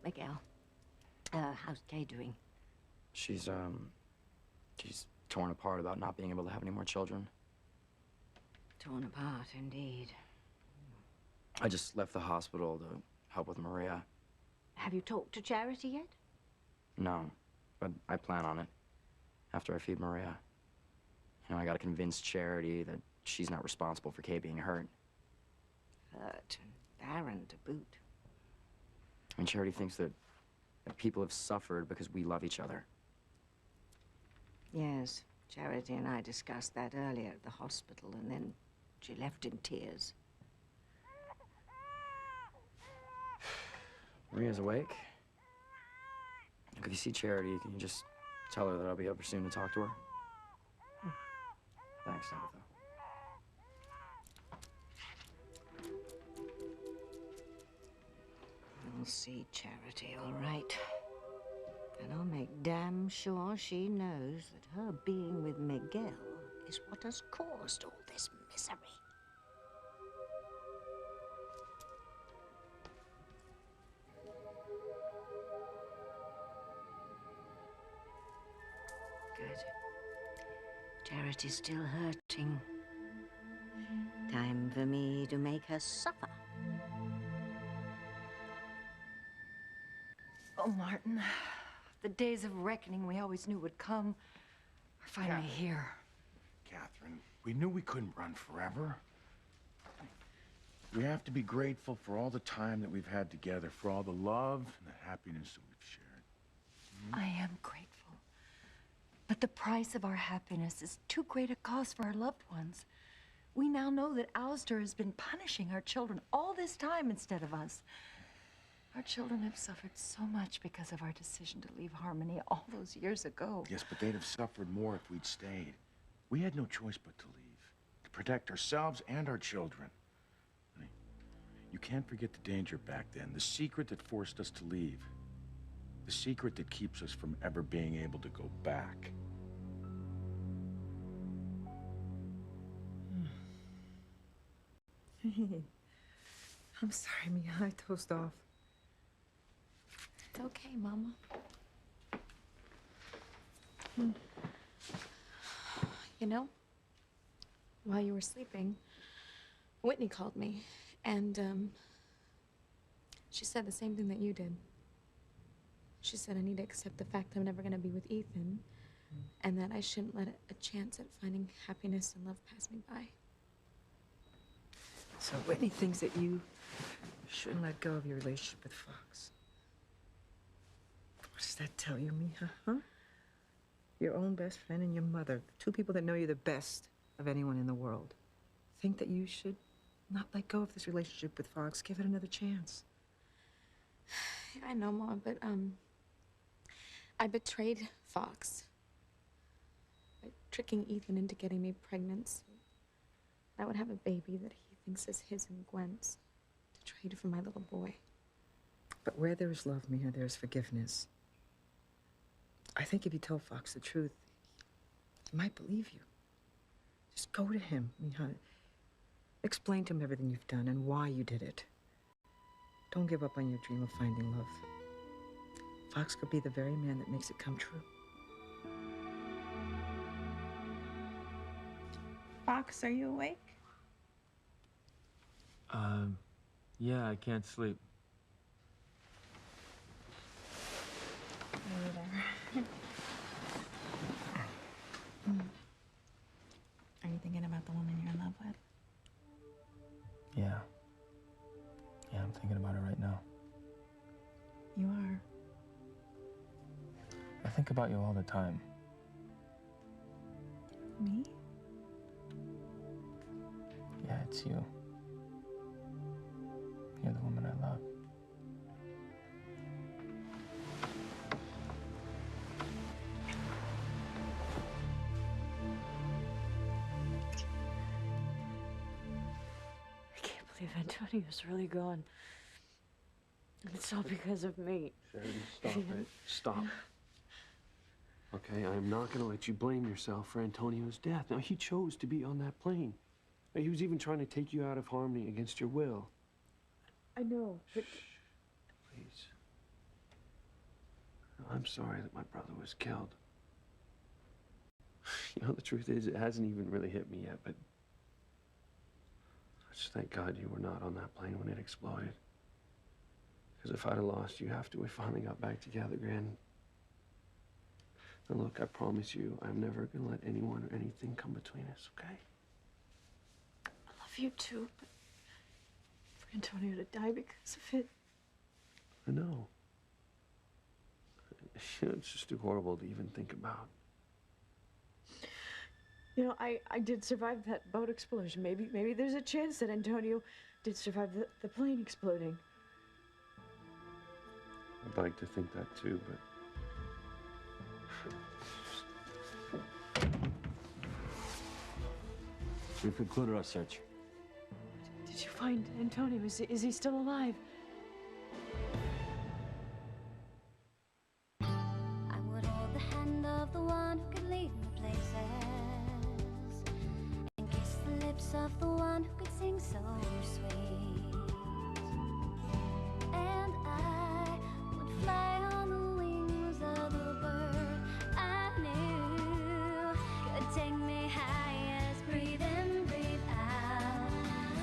Miguel. How's Kay doing? She's torn apart about not being able to have any more children. Torn apart, indeed. I just left the hospital to help with Maria. Have you talked to Charity yet? No, but I plan on it. After I feed Maria. You know, I gotta convince Charity that she's not responsible for Kay being hurt. Hurt and barren to boot. I mean, Charity thinks that people have suffered because we love each other. Yes, Charity and I discussed that earlier at the hospital, and then she left in tears. Maria's awake. Look, if you see Charity, can you just tell her that I'll be over soon to talk to her? Thanks, Tabitha. I'll see Charity, all right. And I'll make damn sure she knows that her being with Miguel is what has caused all this misery. Good. Charity's still hurting. Time for me to make her suffer. Oh, Martin, the days of reckoning we always knew would come are finally here. Catherine, we knew we couldn't run forever. We have to be grateful for all the time that we've had together, for all the love and the happiness that we've shared. I am grateful. But the price of our happiness is too great a cost for our loved ones. We now know that Alistair has been punishing our children all this time instead of us. Our children have suffered so much because of our decision to leave Harmony all those years ago. Yes, but they'd have suffered more if we'd stayed. We had no choice but to leave, to protect ourselves and our children. Honey, you can't forget the danger back then, the secret that forced us to leave, the secret that keeps us from ever being able to go back. I'm sorry, Mia. I dozed off. It's okay, Mama. You know, while you were sleeping, Whitney called me, and she said the same thing that you did. She said I need to accept the fact that I'm never going to be with Ethan, and that I shouldn't let a chance at finding happiness and love pass me by. So Whitney thinks that you shouldn't let go of your relationship with Fox. What does that tell you, Mija, huh? Your own best friend and your mother, two people that know you the best of anyone in the world, think that you should not let go of this relationship with Fox. Give it another chance. I know, Mom, but I betrayed Fox by tricking Ethan into getting me pregnant so I would have a baby that he thinks is his and Gwen's to trade for my little boy. But where there is love, Mija, there is forgiveness. I think if you tell Fox the truth, he might believe you. Just go to him, Mija. Explain to him everything you've done and why you did it. Don't give up on your dream of finding love. Fox could be the very man that makes it come true. Fox, are you awake? Yeah, I can't sleep. Me either. Are you thinking about the woman you're in love with? Yeah. Yeah, I'm thinking about it right now. You are. I think about you all the time. Me? Yeah, it's you. You're the woman I love. I can't believe Antonio's really gone. And it's all because of me. Charity, stop it. Stop. Okay, I'm not gonna let you blame yourself for Antonio's death. Now, he chose to be on that plane. Now, he was even trying to take you out of Harmony against your will. I know, but... Please. I'm sorry that my brother was killed. You know, the truth is, it hasn't even really hit me yet, but I just thank God you were not on that plane when it exploded. Because if I'd have lost you after we finally got back together again, then look, I promise you, I'm never going to let anyone or anything come between us, okay? I love you too, but for Antonio to die because of it. I know. It's just too horrible to even think about. You know, I did survive that boat explosion. Maybe there's a chance that Antonio did survive the plane exploding. I'd like to think that too, but... We've concluded our search. Did you find Antonio? Is he still alive? I would hold the hand of the one who could lead me places, and kiss the lips of the one who could sing so sweet. And I would fly on the wings of the bird I knew could take me highest. Breathe in, breathe out.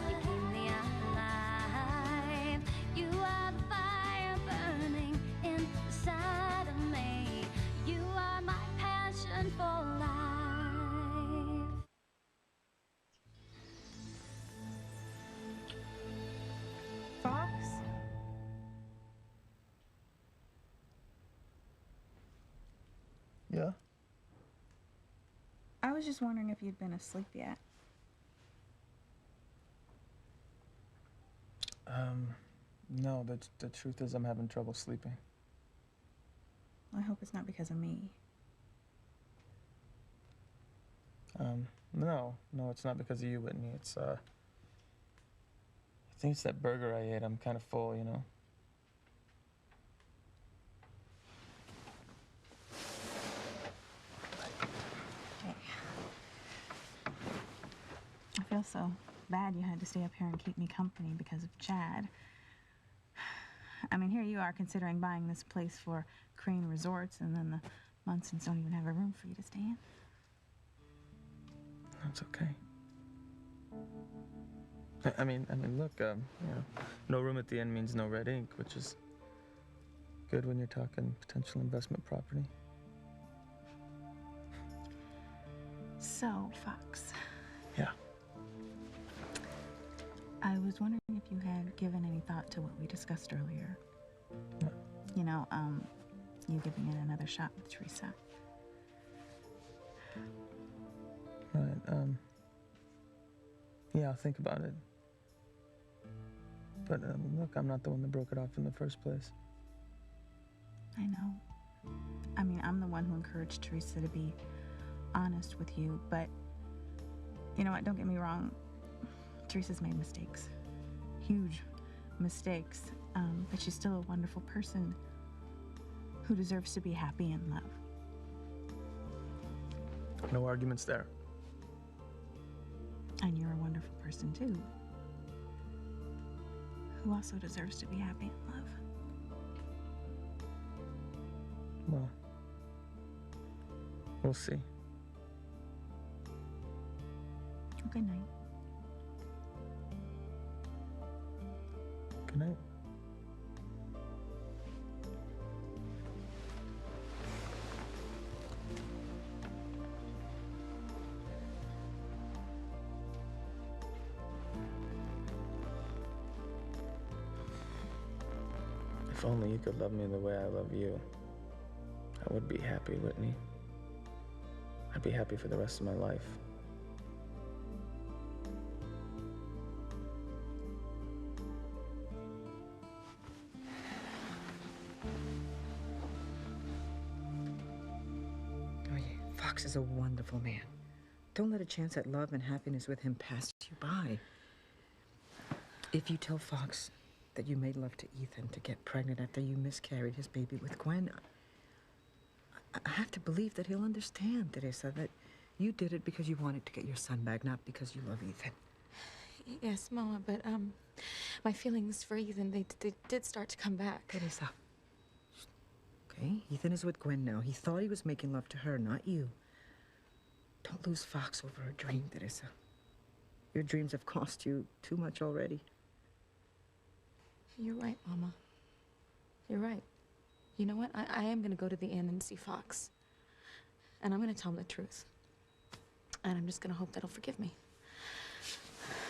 You keep me alive. You are the fire burning inside of me. You are my passion for life. Fox? Yeah? I was just wondering if you'd been asleep yet. No, the truth is I'm having trouble sleeping. I hope it's not because of me. No, it's not because of you, Whitney. It's, I think it's that burger I ate. I'm kind of full, you know? Hey. I feel so bad you had to stay up here and keep me company because of Chad. I mean, here you are considering buying this place for Crane Resorts, and then the Munsons don't even have a room for you to stay in. That's okay. I mean, look, you know, no room at the end means no red ink, which is good when you're talking potential investment property. So, Fox. Yeah. I was wondering if you had given any thought to what we discussed earlier. What? You know, you giving it another shot with Teresa. Right, yeah, I'll think about it. But, look, I'm not the one that broke it off in the first place. I know. I mean, I'm the one who encouraged Teresa to be honest with you, but you know what? Don't get me wrong. Teresa's made mistakes. Huge mistakes. But she's still a wonderful person who deserves to be happy and love. No arguments there. And you're a wonderful person, too, who also deserves to be happy and love. Well, we'll see. Good night. Good night. If only you could love me the way I love you, I would be happy, Whitney. I'd be happy for the rest of my life. Oh, yeah. Fox is a wonderful man. Don't let a chance at love and happiness with him pass you by. If you tell Fox that you made love to Ethan to get pregnant after you miscarried his baby with Gwen, I have to believe that he'll understand, Teresa, that you did it because you wanted to get your son back, not because you love Ethan. Yes, Mama, but my feelings for Ethan, they did start to come back. Teresa. okay? Ethan is with Gwen now. He thought he was making love to her, not you. Don't lose Fox over a dream, Teresa. Your dreams have cost you too much already. You're right, Mama. You're right. You know what? I am gonna go to the inn and see Fox. And I'm gonna tell him the truth. And I'm just gonna hope that he'll forgive me.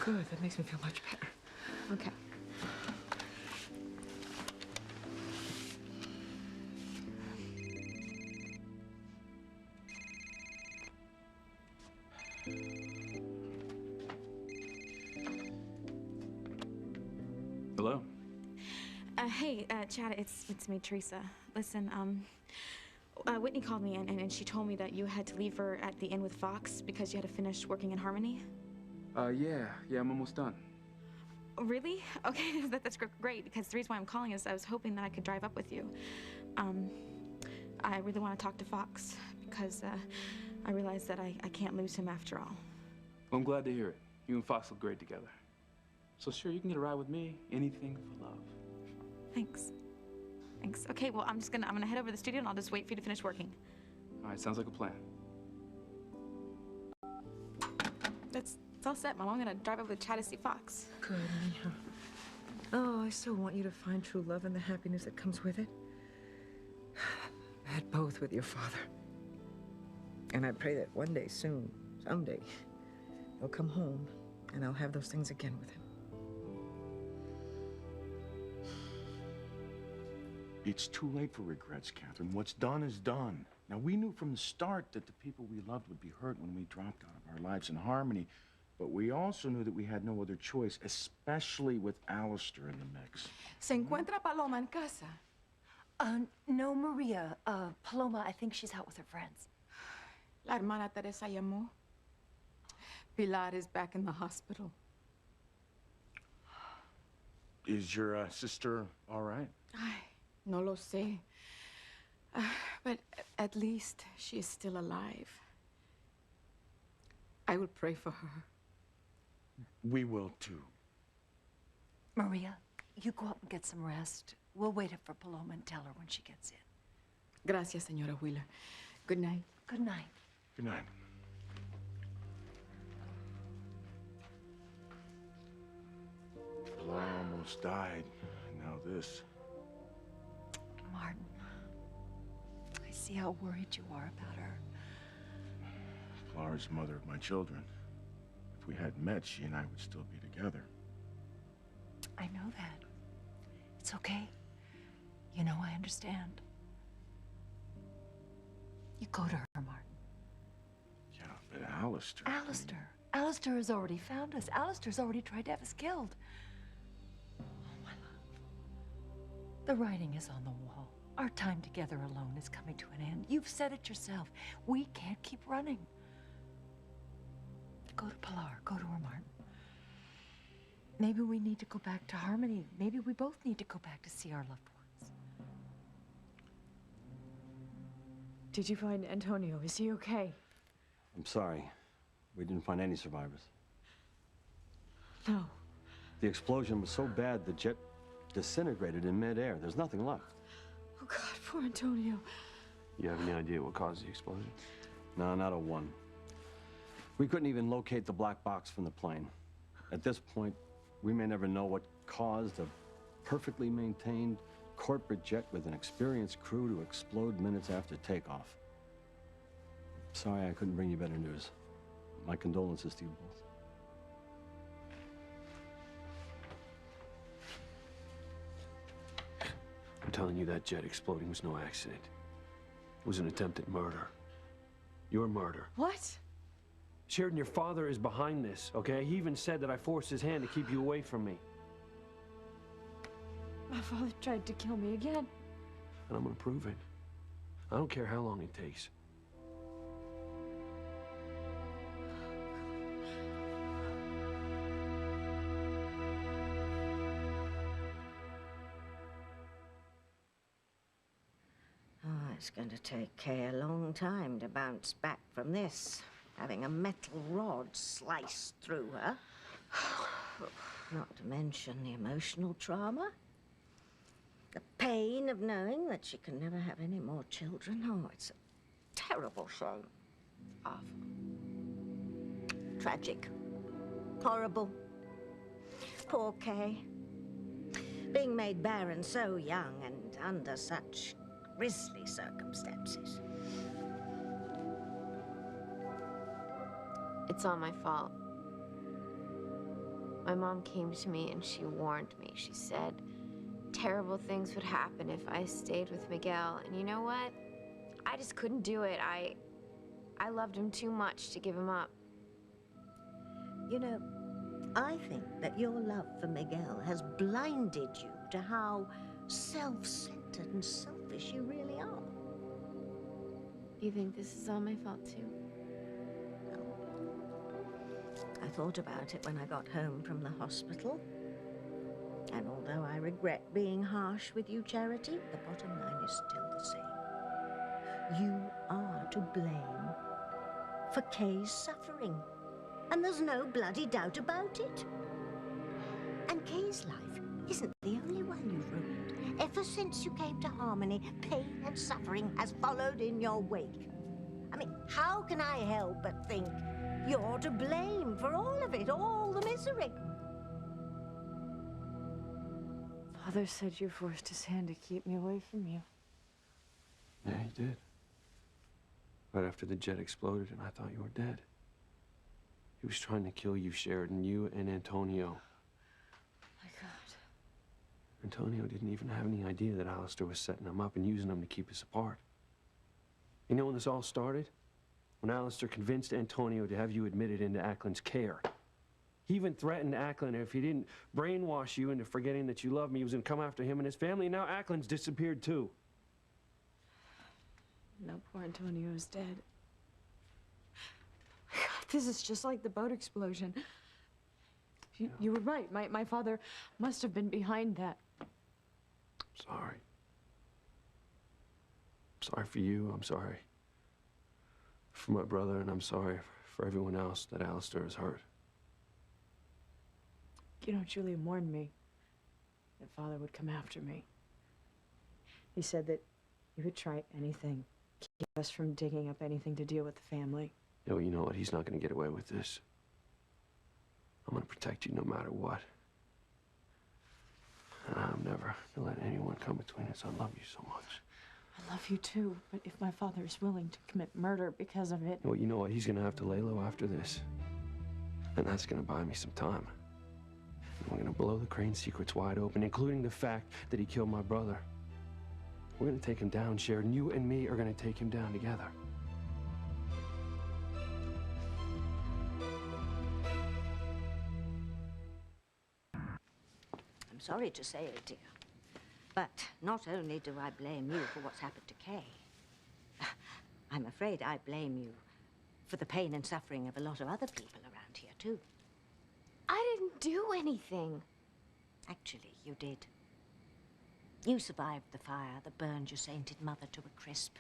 Good, that makes me feel much better. Okay. Hello. Hey, Chad, it's me, Teresa. Listen, Whitney called me and she told me that you had to leave her at the inn with Fox because you had to finish working in Harmony. Yeah, I'm almost done. Oh, really? Okay, that's great, because the reason why I'm calling is I was hoping that I could drive up with you. I really want to talk to Fox because I realized that I can't lose him after all. Well, I'm glad to hear it. You and Fox look great together. So sure, you can get a ride with me. Anything for love. Thanks. Thanks. Okay, well, I'm gonna head over to the studio and I'll just wait for you to finish working. All right, sounds like a plan. It's all set, Mom. I'm gonna drive over to Chad to see Fox. Good, Mija. Oh, I so want you to find true love and the happiness that comes with it. I had both with your father. And I pray that one day soon, someday, he'll come home and I'll have those things again with him. It's too late for regrets, Catherine. What's done is done. Now, we knew from the start that the people we loved would be hurt when we dropped out of our lives in Harmony, but we also knew that we had no other choice, especially with Alistair in the mix. ¿Se encuentra Paloma en casa? No, Maria. Paloma, I think she's out with her friends. La hermana Teresa llamó. Pilar is back in the hospital. Is your sister all right? Ay, no lo sé. But at least she is still alive. I will pray for her. We will, too. Maria, you go up and get some rest. We'll wait up for Paloma and tell her when she gets in. Gracias, Señora Wheeler. Good night. Good night. Good night. Pilar almost died. Now this. Martin, I see how worried you are about her. Pilar's the mother of my children. If we hadn't met, she and I would still be together. I know that. It's okay. You know, I understand. You go to her, Martin. Yeah, but Alistair... Alistair. Alistair has already found us. Alistair's already tried to have us killed. Oh, my love. The writing is on the wall. Our time together alone is coming to an end. You've said it yourself. We can't keep running. Go to Pilar. Go to her, Martin. Maybe we need to go back to Harmony. Maybe we both need to go back to see our loved ones. Did you find Antonio? Is he okay? I'm sorry. We didn't find any survivors. No. The explosion was so bad the jet disintegrated in midair. There's nothing left. Oh, God, poor Antonio. You have any idea what caused the explosion? No, not a one. We couldn't even locate the black box from the plane. At this point, we may never know what caused a perfectly maintained corporate jet with an experienced crew to explode minutes after takeoff. Sorry I couldn't bring you better news. My condolences to you both. I'm telling you, that jet exploding was no accident. It was an attempt at murder. Your murder. What? Sheridan, your father is behind this, okay? He even said that I forced his hand to keep you away from me. My father tried to kill me again. And I'm gonna prove it. I don't care how long it takes. Oh, it's going to take Kay a long time to bounce back from this, having a metal rod sliced through her. Not to mention the emotional trauma. The pain of knowing that she can never have any more children. Oh, it's a terrible shame. Awful. Tragic. Horrible. Poor Kay. Being made barren so young and under such grisly circumstances. It's all my fault. My mom came to me and she warned me. She said terrible things would happen if I stayed with Miguel. And you know what? I just couldn't do it. I loved him too much to give him up. You know, I think that your love for Miguel has blinded you to how self-centered and selfish you really are. You think this is all my fault too? I thought about it when I got home from the hospital. And although I regret being harsh with you, Charity, the bottom line is still the same. You are to blame for Kay's suffering. And there's no bloody doubt about it. And Kay's life isn't the only one you've ruined. Ever since you came to Harmony, pain and suffering has followed in your wake. I mean, how can I help but think you're to blame for all of it, all the misery? Father said you forced his hand to keep me away from you. Yeah, he did. Right after the jet exploded and I thought you were dead. He was trying to kill you, Sheridan, you and Antonio. My God. Antonio didn't even have any idea that Alistair was setting him up and using him to keep us apart. You know when this all started? When Alistair convinced Antonio to have you admitted into Ackland's care. He even threatened Ackland if he didn't brainwash you into forgetting that you loved me, he was going to come after him and his family, and now Ackland's disappeared too. No, poor Antonio is dead. God, this is just like the boat explosion. You were right. My father must have been behind that. Sorry. I'm sorry for you. I'm sorry for my brother, and I'm sorry for everyone else that Alistair has hurt. You know, Julian warned me that Father would come after me. He said that he would try anything, keep us from digging up anything to deal with the family. Yeah, well, you know what? He's not going to get away with this. I'm going to protect you no matter what. And I'm never going to let anyone come between us. I love you so much. I love you too, but if my father is willing to commit murder because of it... Well, you know what? He's going to have to lay low after this. And that's going to buy me some time. And we're going to blow the Crane secrets wide open, including the fact that he killed my brother. We're going to take him down, Sheridan. You and me are going to take him down together. I'm sorry to say it, dear, but not only do I blame you for what's happened to Kay, I'm afraid I blame you for the pain and suffering of a lot of other people around here, too. I didn't do anything. Actually, you did. You survived the fire that burned your sainted mother to a crisp.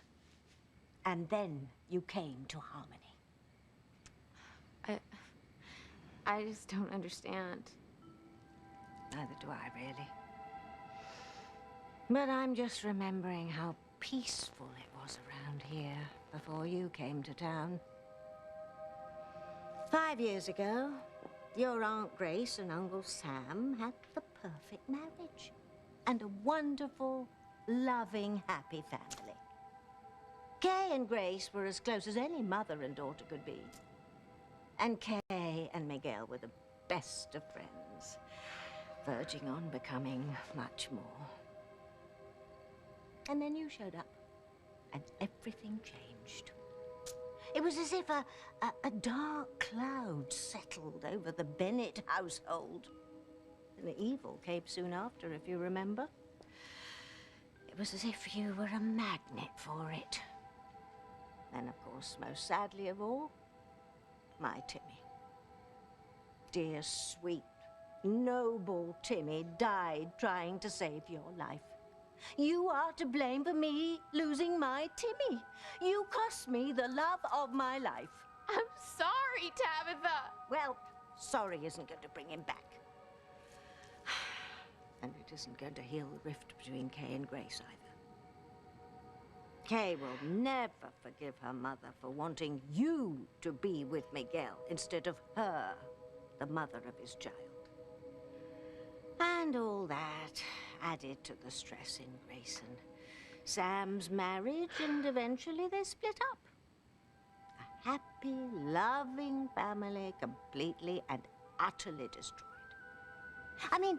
And then you came to Harmony. I just don't understand. Neither do I, really. But I'm just remembering how peaceful it was around here before you came to town. 5 years ago, your Aunt Grace and Uncle Sam had the perfect marriage. And a wonderful, loving, happy family. Kay and Grace were as close as any mother and daughter could be. And Kay and Miguel were the best of friends, verging on becoming much more. And then you showed up, and everything changed. It was as if a dark cloud settled over the Bennett household. And the evil came soon after, if you remember. It was as if you were a magnet for it. And, of course, most sadly of all, my Timmy. Dear, sweet, noble Timmy died trying to save your life. You are to blame for me losing my Timmy. You cost me the love of my life. I'm sorry, Tabitha. Well, sorry isn't going to bring him back. And it isn't going to heal the rift between Kay and Grace either. Kay will never forgive her mother for wanting you to be with Miguel instead of her, the mother of his child. And all that added to the stress in Grace and Sam's marriage, and eventually they split up. A happy, loving family completely and utterly destroyed. I mean,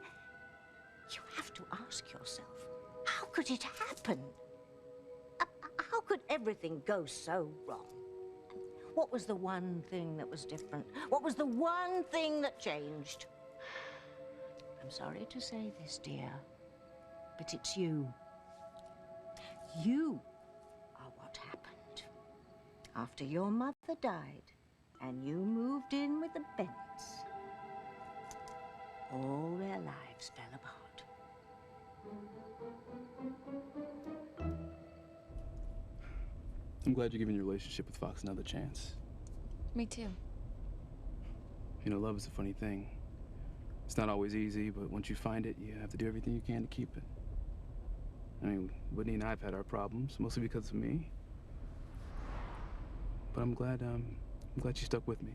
you have to ask yourself, how could it happen? How could everything go so wrong? What was the one thing that was different? What was the one thing that changed? I'm sorry to say this, dear, but it's you. You are what happened. After your mother died and you moved in with the Bennetts, all their lives fell apart. I'm glad you're giving your relationship with Fox another chance. Me too. You know, love is a funny thing. It's not always easy, but once you find it, you have to do everything you can to keep it. I mean, Whitney and I have had our problems, mostly because of me. But I'm glad she stuck with me.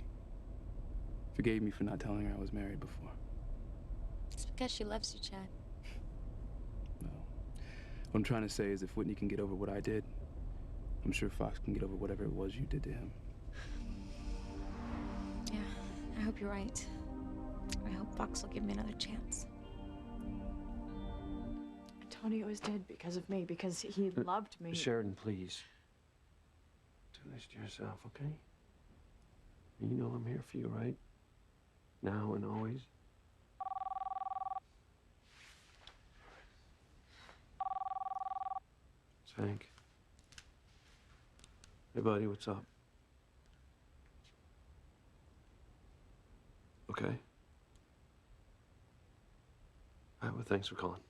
Forgave me for not telling her I was married before. It's because she loves you, Chad. What I'm trying to say is if Whitney can get over what I did, I'm sure Fox can get over whatever it was you did to him. Yeah, I hope you're right. I hope Fox will give me another chance. Antonio is dead because of me, because he loved me. Sheridan, please. Do this to yourself, okay? You know I'm here for you, right? Now and always. Hank. Hey, buddy, what's up? Okay. All right, well, thanks for calling.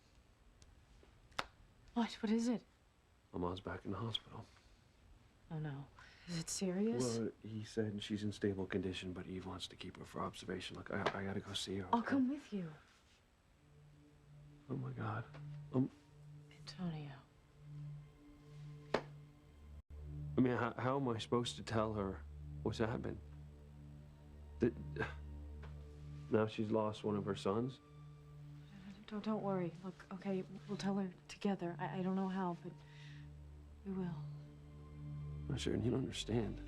What? What is it? My mom's back in the hospital. Oh, no. Is it serious? Well, he said she's in stable condition, but Eve wants to keep her for observation. Look, I gotta go see her. I'll okay? come with you. Oh, my God. Antonio. I mean, how am I supposed to tell her what's happened? That now she's lost one of her sons? Don't worry. Look, okay, we'll tell her together. I don't know how, but we will. No, Sharon, you don't understand.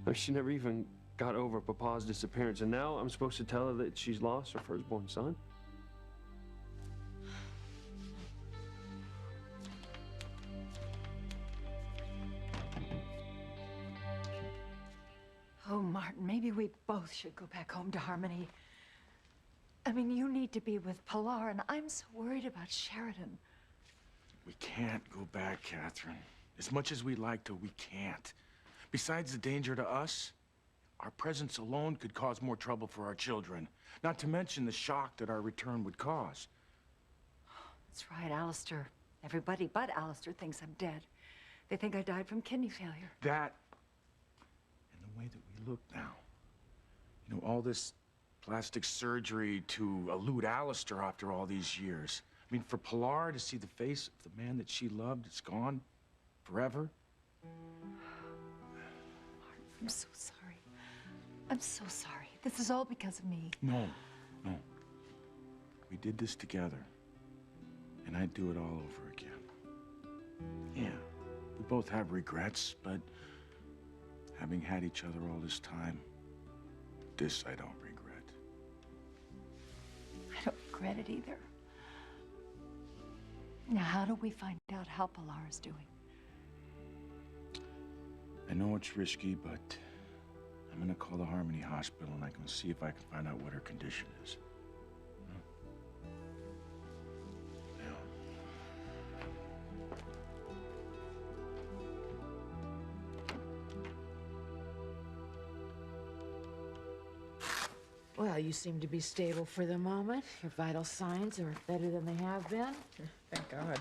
I mean, she never even got over Papa's disappearance, and now I'm supposed to tell her that she's lost her firstborn son? Oh, Martin, maybe we both should go back home to Harmony. I mean, you need to be with Pilar, and I'm so worried about Sheridan. We can't go back, Catherine. As much as we like to, we can't. Besides the danger to us, our presence alone could cause more trouble for our children. Not to mention the shock that our return would cause. That's right, Alistair. Everybody but Alistair thinks I'm dead. They think I died from kidney failure. That, and the way that we look now. You know, all this plastic surgery to elude Alistair after all these years. I mean, for Pilar to see the face of the man that she loved, it's gone forever. I'm so sorry. I'm so sorry. This is all because of me. No. We did this together. And I'd do it all over again. Yeah, we both have regrets, but having had each other all this time, this I don't regret. I don't regret it either. Now, how do we find out how Pilar is doing? I know it's risky, but I'm gonna call the Harmony Hospital and I can see if I can find out what her condition is. Well, you seem to be stable for the moment. Your vital signs are better than they have been. Thank God.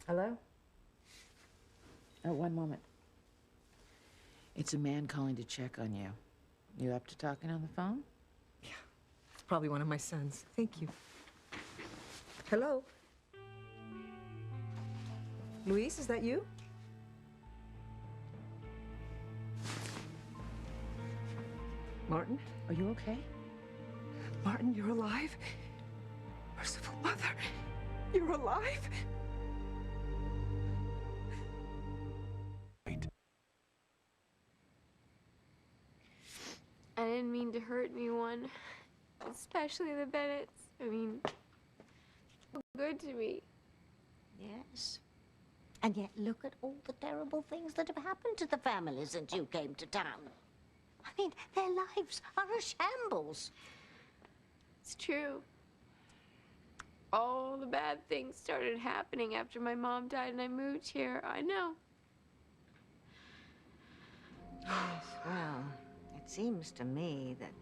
Hello? Oh, one moment. It's a man calling to check on you. You up to talking on the phone? probably one of my sons. Thank you. Hello? Luis, is that you? Martin, are you okay? Martin, you're alive? Merciful Mother, you're alive? I didn't mean to hurt anyone, especially the Bennetts. I mean, so good to me. Yes. And yet look at all the terrible things that have happened to the family since you came to town. I mean, their lives are a shambles. It's true. All the bad things started happening after my mom died and I moved here. I know. Yes, well, it seems to me that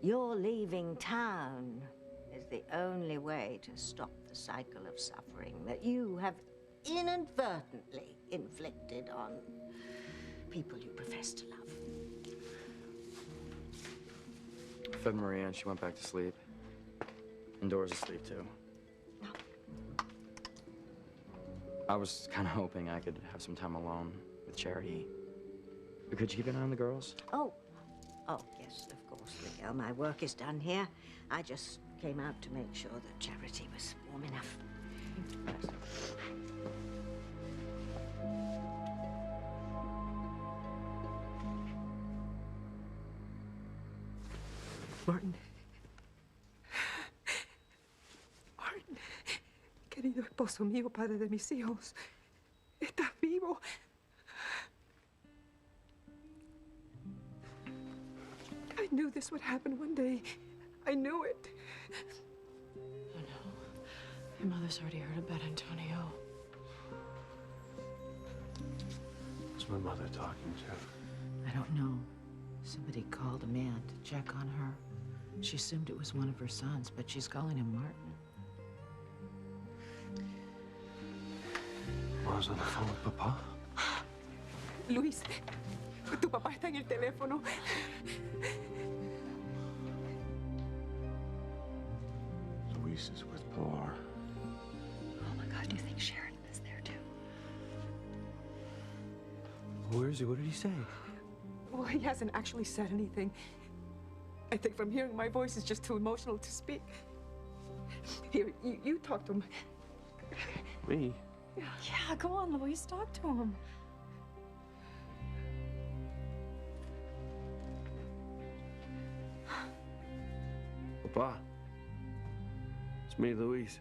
your leaving town is the only way to stop the cycle of suffering that you have inadvertently inflicted on people you profess to love. I fed Maria and she went back to sleep. And Dora's asleep too. I was kind of hoping I could have some time alone with Charity. But could you keep an eye on the girls? Oh, yes, of course, Miguel. My work is done here. I just came out to make sure that Charity was warm enough. Martin. Martin. Querido esposo mío, padre de mis hijos. ¿Estás vivo? I knew this would happen one day. I knew it. Oh, no. Your mother's already heard about Antonio. Who's my mother talking to? I don't know. Somebody called a man to check on her. She assumed it was one of her sons, but she's calling him Martin. I was on the phone with Papa. Luis, tu papá está en el teléfono. Luis is with Pilar. Oh my God, do you think Sheridan is there too? Where is he? What did he say? Well, he hasn't actually said anything. I think from hearing my voice is just too emotional to speak. Here, you talk to him. Me? Yeah, go on, Luis, talk to him. Papa. It's me, Luis.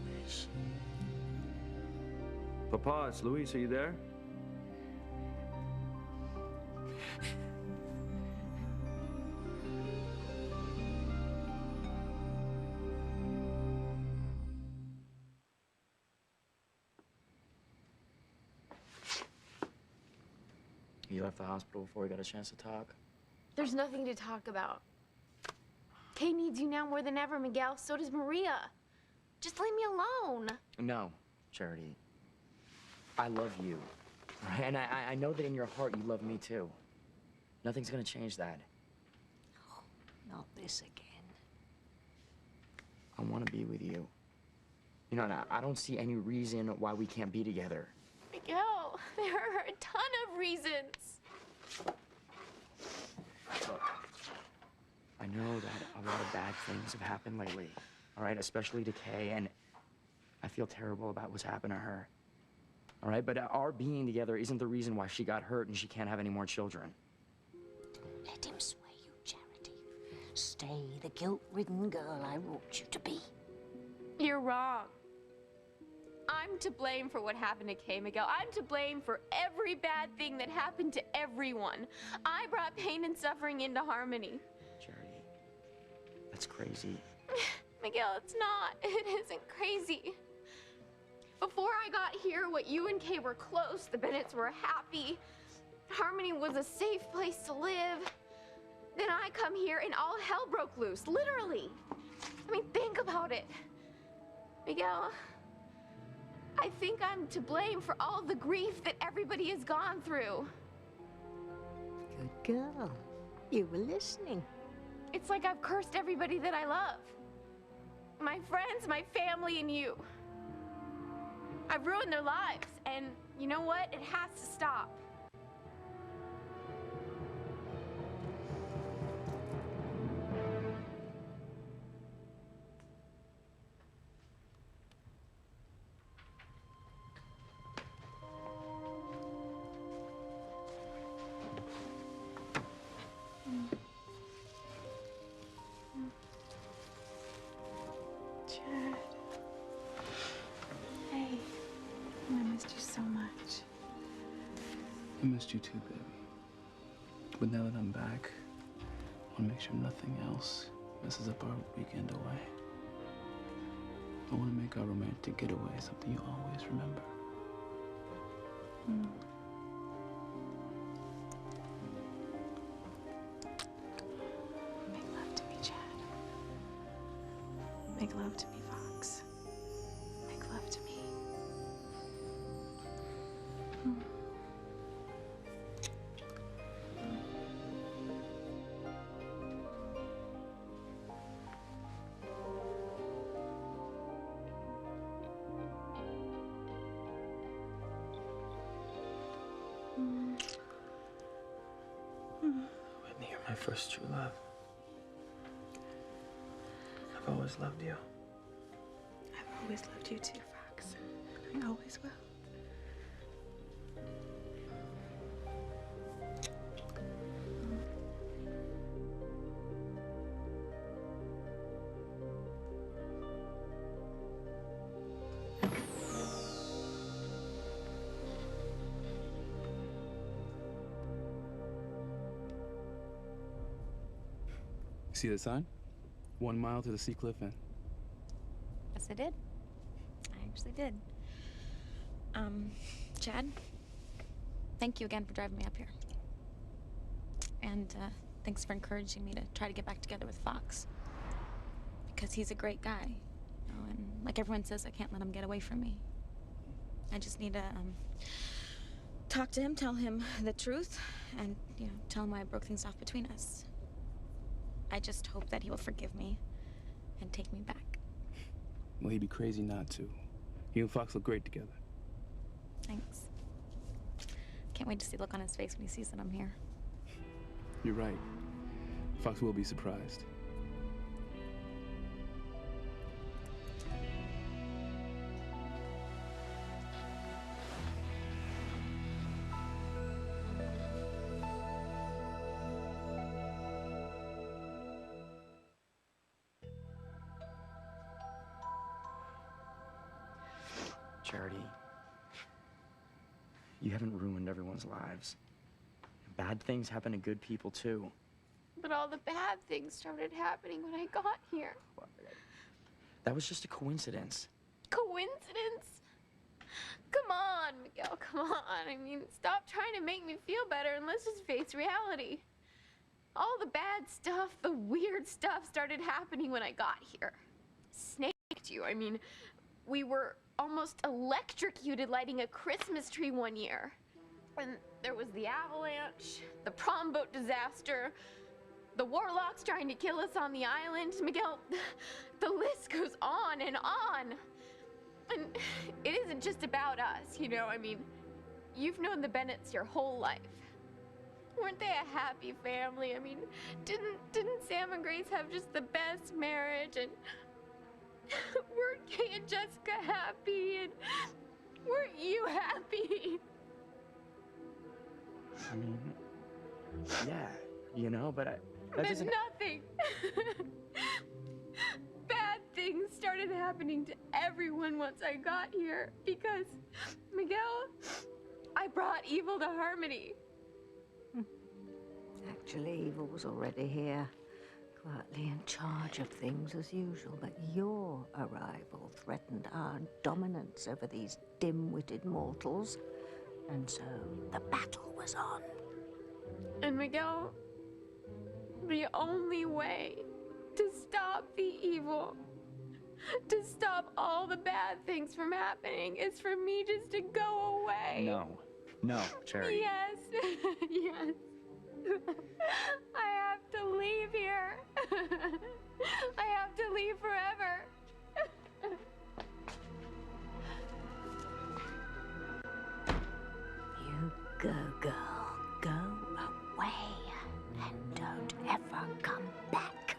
Luis. Papa, it's Luis. Are you there? You left the hospital before we got a chance to talk. There's nothing to talk about. Kay needs you now more than ever, Miguel. So does Maria. Just leave me alone. No, Charity. I love you. Right? And I know that in your heart you love me too. Nothing's gonna change that. Not this again. I want to be with you. You know, and I don't see any reason why we can't be together. Miguel, there are a ton of reasons. Look, I know that a lot of bad things have happened lately, all right? Especially to Kay, and I feel terrible about what's happened to her. All right, but our being together isn't the reason why she got hurt and she can't have any more children. Don't let him sway you, Charity. Stay the guilt-ridden girl I wrote you to be. You're wrong. I'm to blame for what happened to Kay, Miguel. I'm to blame for every bad thing that happened to everyone. I brought pain and suffering into Harmony. Charity, that's crazy. Miguel, it's not. It isn't crazy. Before I got here, what you and Kay were close, the Bennetts were happy. Harmony was a safe place to live. Then I come here and all hell broke loose, literally. I mean, think about it. Miguel, I think I'm to blame for all the grief that everybody has gone through. Good girl. You were listening. It's like I've cursed everybody that I love. My friends, my family, and you. I've ruined their lives, and you know what? It has to stop. Chad. Hey. I missed you so much. I missed you too, baby. But now that I'm back, I want to make sure nothing else messes up our weekend away. I want to make our romantic getaway something you always remember. Make love to me, Chad. Make love to me, Fox. Make love to me. Whitney, you're my first true love. I've always loved you. I've always loved you too, Fox. I always will. See the sign? 1 mile to the Sea Cliff Inn. Yes, I did. I actually did. Chad, thank you again for driving me up here. And thanks for encouraging me to try to get back together with Fox. Because he's a great guy. You know, and like everyone says, I can't let him get away from me. I just need to talk to him, tell him the truth, and, you know, tell him why I broke things off between us. I just hope that he will forgive me and take me back. Well, he'd be crazy not to. You and Fox look great together. Thanks. Can't wait to see the look on his face when he sees that I'm here. You're right. Fox will be surprised. Charity, you haven't ruined everyone's lives. Bad things happen to good people, too. But all the bad things started happening when I got here. That was just a coincidence. Coincidence? Come on, Miguel, come on. I mean, stop trying to make me feel better and let's just face reality. All the bad stuff, the weird stuff started happening when I got here. Snaked you. I mean, we were almost electrocuted lighting a Christmas tree one year. And there was the avalanche, the prom boat disaster, the warlocks trying to kill us on the island. Miguel, the list goes on and on. And it isn't just about us, you know, I mean, you've known the Bennetts your whole life. Weren't they a happy family? I mean, didn't Sam and Grace have just the best marriage? And weren't Kay and Jessica happy? And weren't you happy? I mean, yeah, you know, but that But doesn't... nothing. Bad things started happening to everyone once I got here because, Miguel, I brought evil to Harmony. Actually, evil was already here, quietly in charge of things as usual, but your arrival threatened our dominance over these dim-witted mortals, and so the battle was on. And Miguel, the only way to stop the evil to stop all the bad things from happening is for me just to go away. No. No, Charity. Yes. Yes. I have to leave here. I have to leave forever. You go, girl. Go away. And don't ever come back.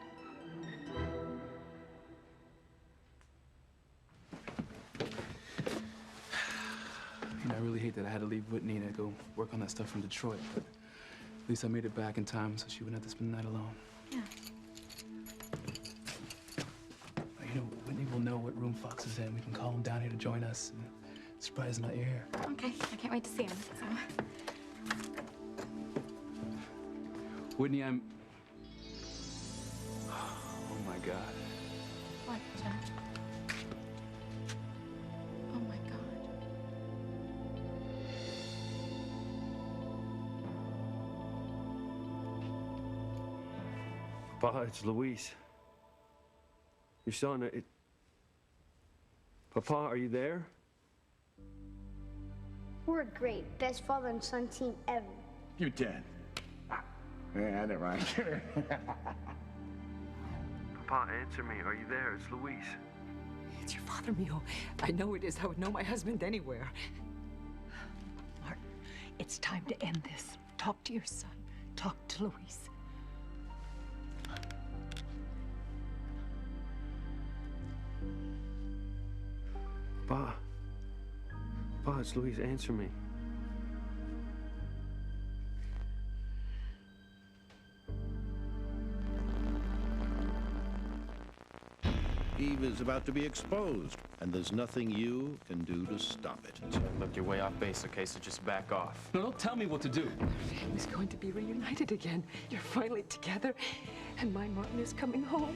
You know, I really hate that I had to leave Whitney to go work on that stuff from Detroit, but at least I made it back in time so she wouldn't have to spend the night alone. Yeah. You know, Whitney will know what room Fox is in. We can call him down here to join us and surprise him that you're here. Okay, I can't wait to see him. So. Whitney, I'm... Oh, my God. What, Jen? Oh my God. Papa, it's Luis. Your son, Papa, are you there? We're great. Best father and son team ever. You did. Yeah, I didn't rhyme. Papa, answer me. Are you there? It's Luis. It's your father, Mio. I know it is. I would know my husband anywhere. Martin, it's time to end this. Talk to your son. Talk to Luis. Pa. Pa, it's Luis. Answer me. Eve is about to be exposed, and there's nothing you can do to stop it. Look, you're way off base, okay? So just back off. No, don't tell me what to do. Our family's going to be reunited again. You're finally together, and my Martin is coming home.